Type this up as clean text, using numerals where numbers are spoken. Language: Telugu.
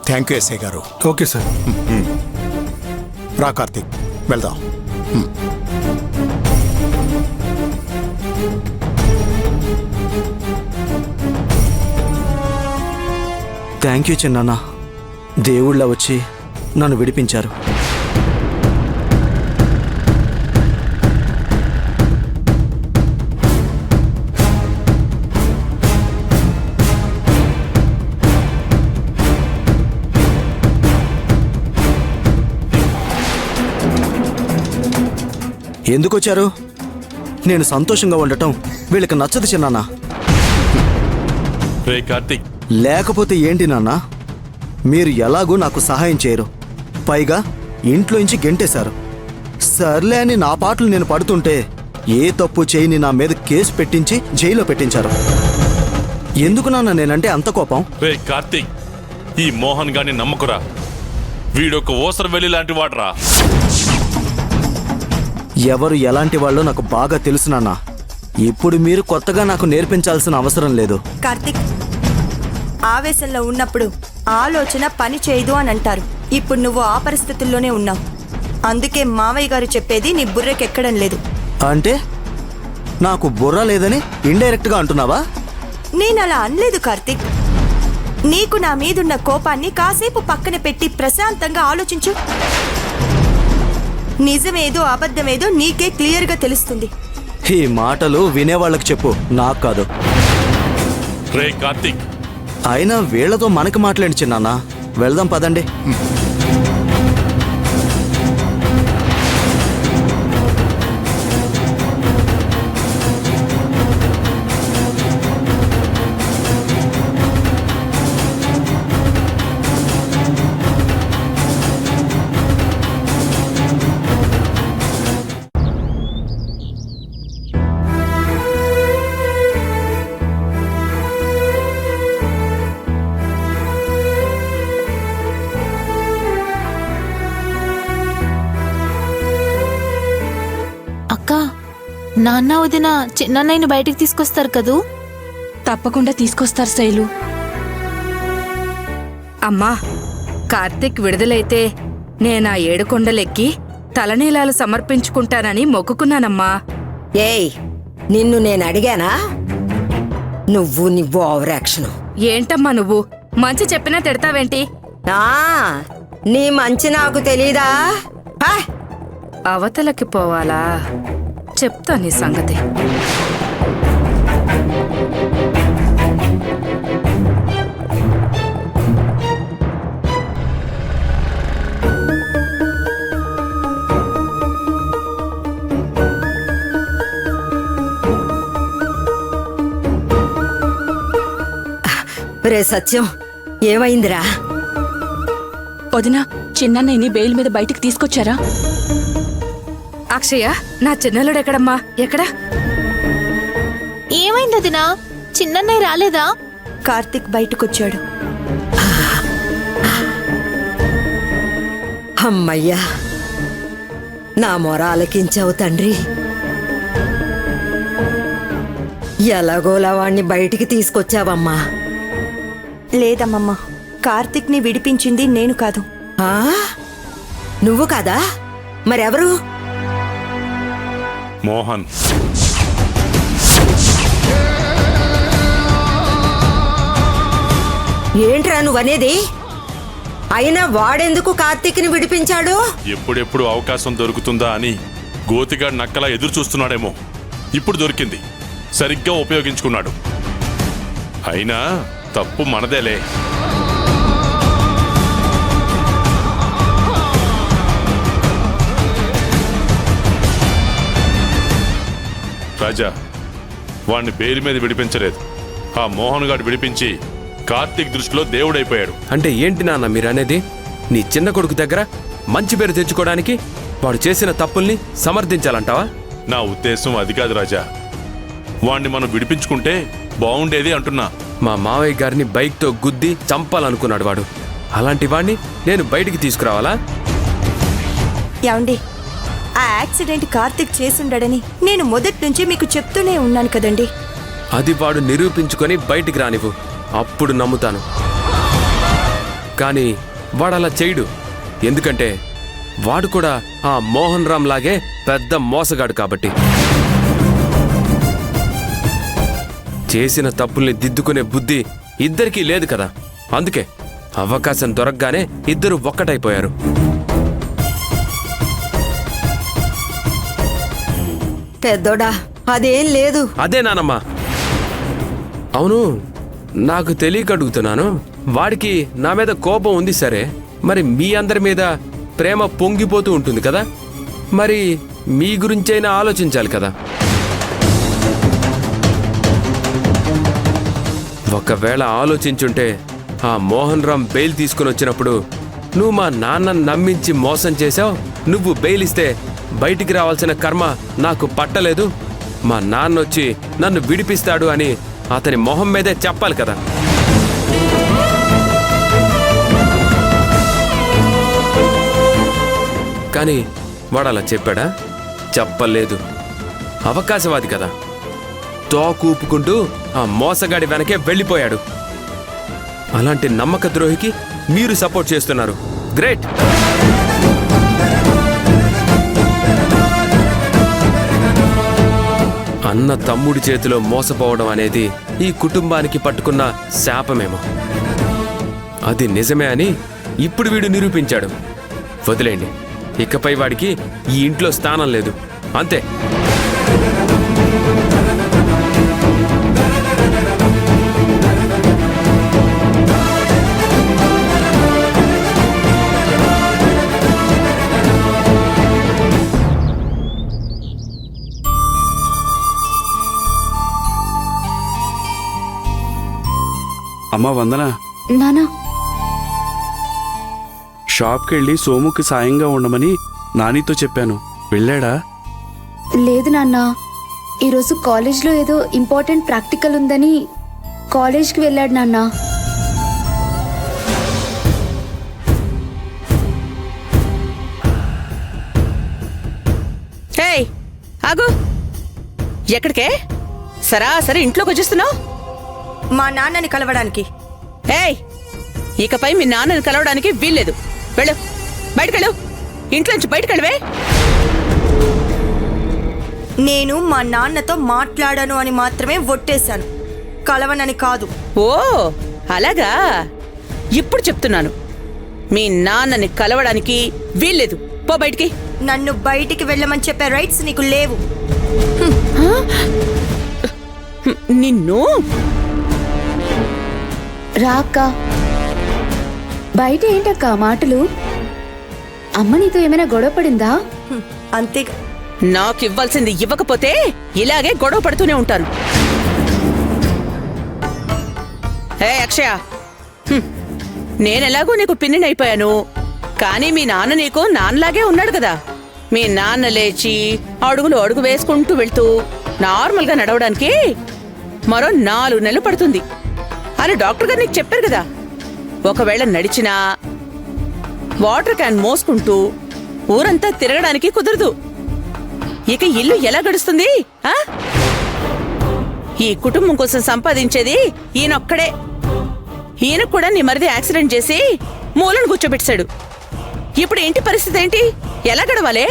థ్యాంక్ యూ ఎస్ఐ గారు. Okay sir. రా కార్తీక్, వెళ్దాం. థ్యాంక్ యూ చిన్నాన్న, దేవుళ్ళ వచ్చి నన్ను విడిపించారు. ఎందుకు వచ్చారు? నేను సంతోషంగా ఉండటం వీళ్ళకి నచ్చదు చిన్నాన్న. రే కార్తీక్, లేకపోతే ఏంటి నాన్న, మీరు ఎలాగూ నాకు సహాయం చేయరు, పైగా ఇంట్లోంచి గెంటేశారు. సర్లే అని నా పాటలు నేను పడుతుంటే ఏ తప్పు చేయని నా మీద కేసు పెట్టించి జైల్లో పెట్టించారు. ఎందుకు నాన్న నేనంటే అంత కోపం? రే కార్తీక్, ఈ మోహన్ గాని నమ్మకురా. వీడొక ఓసర వెళ్ళి లాంటి వాడరా. ఎవరు ఎలాంటి వాళ్ళో నాకు బాగా తెలుసు నాన్న. ఇప్పుడు మీరు కొత్తగా నాకు నేర్పించాల్సిన అవసరం లేదు. కార్తిక్, ఆవేశంలో ఉన్నప్పుడు ఆలోచన పని చేయదు అని అంటారు. ఇప్పుడు నువ్వు ఆ పరిస్థితుల్లోనే ఉన్నావు. అందుకే మావయ్య గారు చెప్పేది నీ బుర్రకెక్కడం లేదు. అంటే నాకు బుర్ర లేదని ఇండైరెక్ట్గా అంటున్నావా? నేనలా అనలేదు కార్తిక్. నీకు నా మీదున్న కోపాన్ని కాసేపు పక్కన పెట్టి ప్రశాంతంగా ఆలోచించు. నిజమేదో అబద్ధమేదో నీకే క్లియర్గా తెలుస్తుంది. ఈ మాటలు వినేవాళ్ళకి చెప్పు, నాకు కాదు. రే కార్తీక్, అయినా వీళ్లతో మనకి మాట్లాడి చిన్నాన్న, వెళ్దాం పదండి. నాన్న వదిన చిన్నన్నయ్యను బయటికి తీసుకొస్తారు కదూ? తప్పకుండా తీసుకొస్తారు శైలు. అమ్మా, కార్తీక్ విడుదలైతే నేనా 7 కొండలెక్కి తలనీలాలు సమర్పించుకుంటానని మొక్కుకున్నానమ్మా. ఏయ్, నిన్ను నేను అడిగానా? నువ్వు ఓవర్ యాక్షన్. ఏంటమ్మా నువ్వు మంచి చెప్పినా తిడతావేంటి? నీ మంచి నాకు తెలీదా? అవతలకి పోవాలా? చెప్తా నీ సంగతి. రే సత్యం, ఏమైందిరా? వదినా, చిన్నన్నయ్యని బెయిల్ మీద బయటికి తీసుకొచ్చారా? అక్షయ, నా చిన్నలుడు ఎక్కడమ్మా? ఎక్కడా? ఏమైంది వదినా? చిన్నన్నయ్య రాలేదా? కార్తిక్ బయటకొచ్చాడు. అమ్మయ్యా, నా మొర ఆలకించావు తండ్రి. ఎలాగోలా వాణ్ణి బయటికి తీసుకొచ్చావమ్మా. లేదమ్మమ్మ, కార్తిక్ని విడిపించింది నేను కాదు. నువ్వు కాదా? మరెవరు? మోహన్. ఏంట్రా నువ్వనేది? అయినా వాడెందుకు కార్తీక్ని విడిపించాడు? ఎప్పుడెప్పుడు అవకాశం దొరుకుతుందా అని గోతిగాడు నక్కలా ఎదురు చూస్తున్నాడేమో. ఇప్పుడు దొరికింది, సరిగ్గా ఉపయోగించుకున్నాడు. అయినా తప్పు మనదేలే. రాజా, వాణ్ణి బెయిల్ మీద విడిపించలేదు. ఆ మోహన్ గారు విడిపించి కార్తీక్ దృష్టిలో దేవుడైపోయాడు. అంటే ఏంటి నాన్న మీరనేది? నీ చిన్న కొడుకు దగ్గర మంచి పేరు తెచ్చుకోవడానికి వాడు చేసిన తప్పుల్ని సమర్థించాలంటావా? నా ఉద్దేశం అది కాదు రాజా. వాణ్ణి మనం విడిపించుకుంటే బాగుండేది అంటున్నా. మా మావయ్య గారిని బైక్తో గుద్ది చంపాలనుకున్నాడు వాడు. అలాంటి వాణ్ణి నేను బయటికి తీసుకురావాలా? యాండి, ఆ యాక్సిడెంట్ కార్తిక్ చేసుండడని నేను మొదటి నుంచి మీకు చెప్తూనే ఉన్నాను కదండి. అది వాడు నిరూపించుకొని బయటికి రానివ్వు. అప్పుడు నమ్ముతాను. కానీ వాడలా చేయడు. ఎందుకంటే వాడు కూడా ఆ మోహన్ రామ్ లాగే పెద్ద మోసగాడు కాబట్టి. చేసిన తప్పుల్ని దిద్దుకునే బుద్ధి ఇద్దరికీ లేదు కదా. అందుకే అవకాశం దొరకగానే ఇద్దరు ఒక్కటైపోయారు. పెద్దోడా అదేం లేదు. అదే నానమ్మా. అవును, నాకు తెలియక అడుగుతున్నాను. వాడికి నా మీద కోపం ఉంది సరే, మరి మీ అందరి మీద ప్రేమ పొంగిపోతూ ఉంటుంది కదా. మరి మీ గురించైనా ఆలోచించాలి కదా. ఒకవేళ ఆలోచించుంటే ఆ మోహన్ రామ్ బెయిల్ తీసుకుని వచ్చినప్పుడు నువ్వు మా నాన్నను నమ్మించి మోసం చేశావు, నువ్వు బెయిల్ ఇస్తే బయటికి రావాల్సిన కర్మ నాకు పట్టలేదు, మా నాన్న వచ్చి నన్ను విడిపిస్తాడు అని అతని మొహం మీదే చెప్పాలి కదా. కానీ వాడు అలా చెప్పాడా? చెప్పలేదు. అవకాశవాది కదా. తోకూపుకుంటూ ఆ మోసగాడి వెనకే వెళ్ళిపోయాడు. అలాంటి నమ్మక ద్రోహికి మీరు సపోర్ట్ చేస్తున్నారు. గ్రేట్. అన్న తమ్ముడి చేతిలో మోసపోవడం అనేది ఈ కుటుంబానికి పట్టుకున్న శాపమేమో. అది నిజమే అని ఇప్పుడు వీడు నిరూపించాడు. వదిలేండి, ఇకపై వాడికి ఈ ఇంట్లో స్థానం లేదు, అంతే. అమ్మా వందన, నానా, షాప్కి వెళ్ళి సోముకి సాయంగా ఉండమని నానితో చెప్పాను. వెళ్ళాడా? లేదు నాన్న, ఈరోజు కాలేజ్లో ఏదో ఇంపార్టెంట్ ప్రాక్టికల్ ఉందని కాలేజ్కి వెళ్ళాడు నాన్న. ఏయ్ ఆగు, ఎక్కడికే? సరాసరి ఇంట్లోకి వచ్చేస్తున్నావు? మా నాన్నని కలవడానికి. ఏయ్, ఇకపై మీ నాన్నని కలవడానికి వీల్లేదు. వెళ్ళు, బయటకెళ్ళు, ఇంట్లోంచి బయటకెళ్ళవే. నేను మా నాన్నతో మాట్లాడను అని మాత్రమే ఒట్టేశాను, కలవనని కాదు. ఓ అలాగా, ఇప్పుడు చెప్తున్నాను, మీ నాన్నని కలవడానికి వీల్లేదు. పో బయటికి. నన్ను బయటికి వెళ్ళమని చెప్పే రైట్స్ నీకు లేవు. నిన్ను రాక్క, బయట ఏంటక్క మాటలు? అమ్మ నీతో ఏమైనా గొడవ పడిందా? అంతేగా. నాకు ఇవ్వాల్సింది ఇవ్వకపోతే ఇలాగే గొడవ పడుతూనే ఉంటాను. హే అక్షయ, నేనెలాగో నీకు పిన్నినైపోయాను, కానీ మీ నాన్న నీకు నాన్నలాగే ఉన్నాడు కదా. మీ నాన్న లేచి అడుగులు అడుగు వేసుకుంటూ వెళ్తూ నార్మల్గా నడవడానికి మరో 4 నెలలు పడుతుంది అని డాక్టర్ గారు నీకు చెప్పారు కదా. ఒకవేళ నడిచినా వాటర్ క్యాన్ మోసుకుంటూ ఊరంతా తిరగడానికి కుదరదు. ఇక ఇల్లు ఎలా గడుస్తుంది? ఈ కుటుంబం కోసం సంపాదించేది ఈయనొక్కడే. ఈయన కూడా నీ మరిది యాక్సిడెంట్ చేసి మూలను కూర్చోబెట్టాడు. ఇప్పుడు ఏంటి పరిస్థితి? ఏంటి? ఎలా గడవాలే?